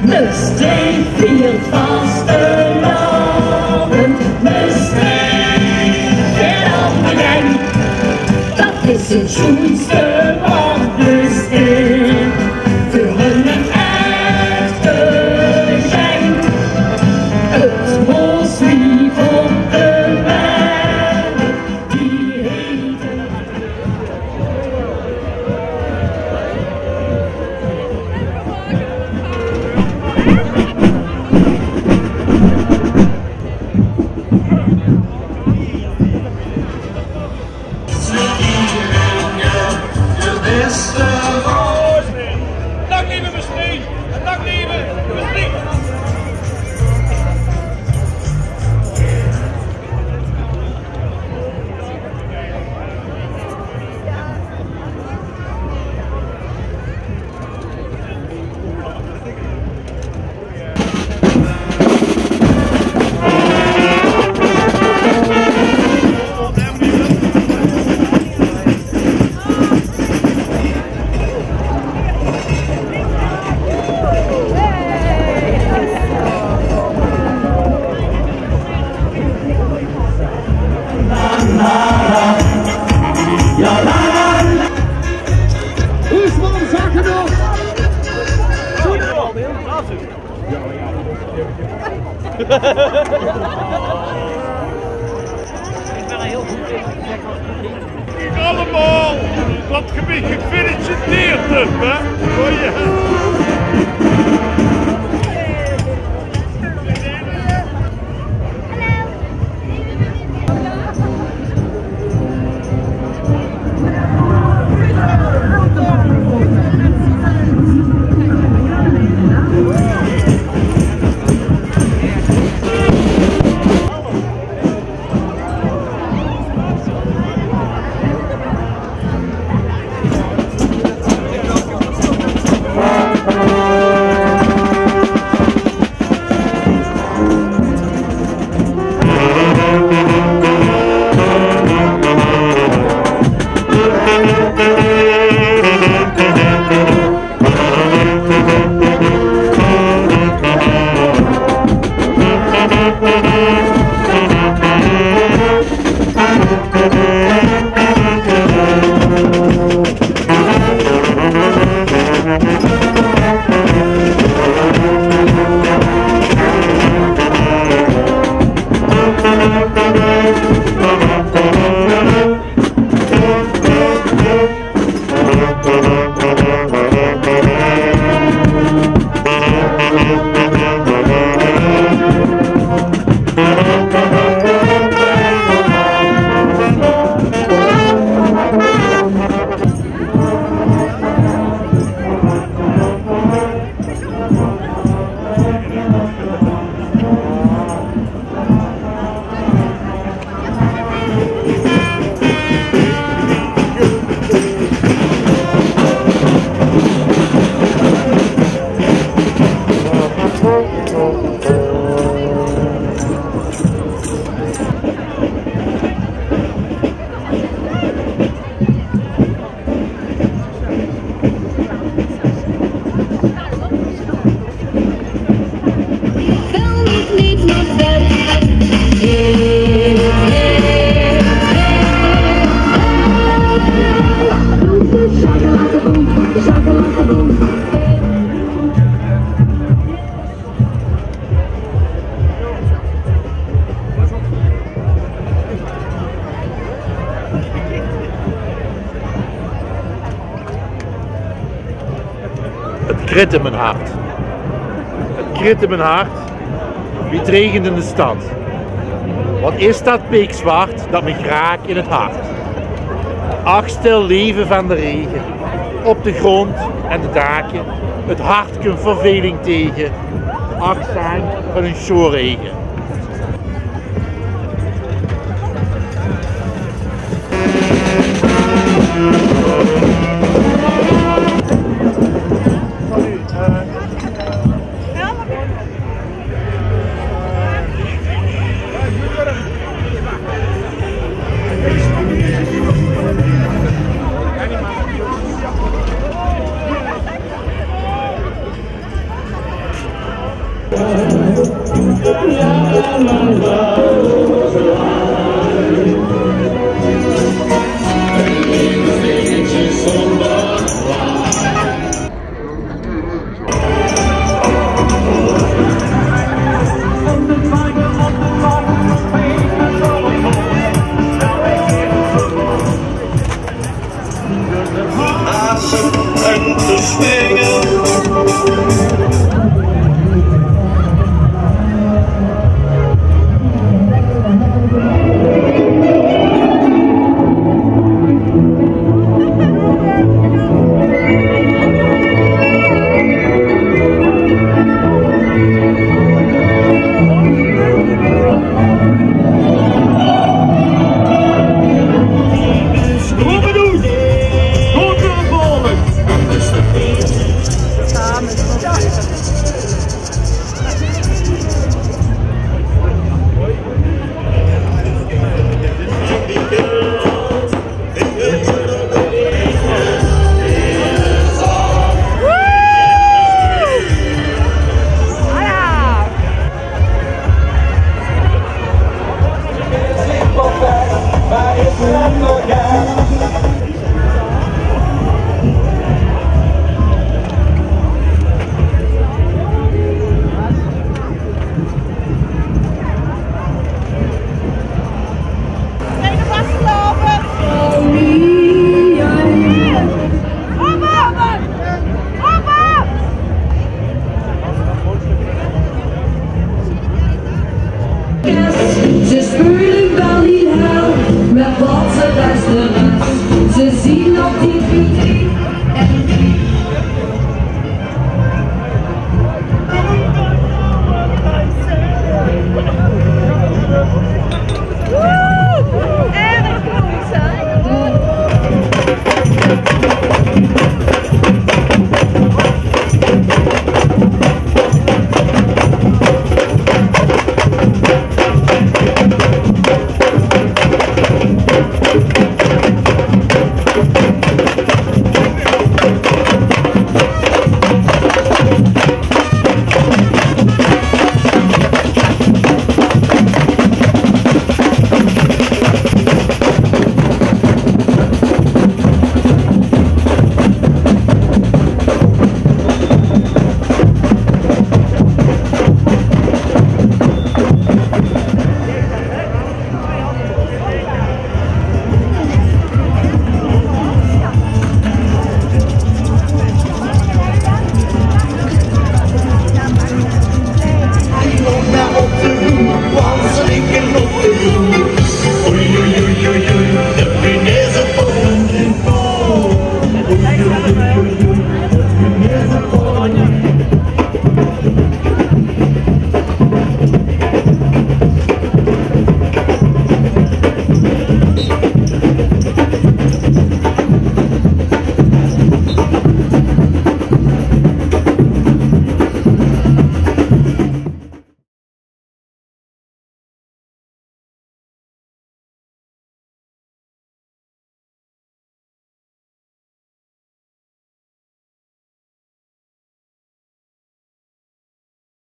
Mestreech viert vastelavond. Mestreech en Amberijn, dat is het schoonste wat bestaat. Voor hun echte zijn, het most lief op de wereld, die heet Dag lieve Mestreech! Dag lieve Mestreech! Kijk allemaal dat gebied gefeliciteerd hebt, hè? Hoor je? Het krit in mijn hart. Het krit in mijn hart. Wie het regent in de stad. Wat is dat peekzwart dat me raakt in het hart. Ach, stil leven van de regen. Op de grond en de daken. Het hart komt verveling tegen. Ach, zang van een showregen. La la la la la.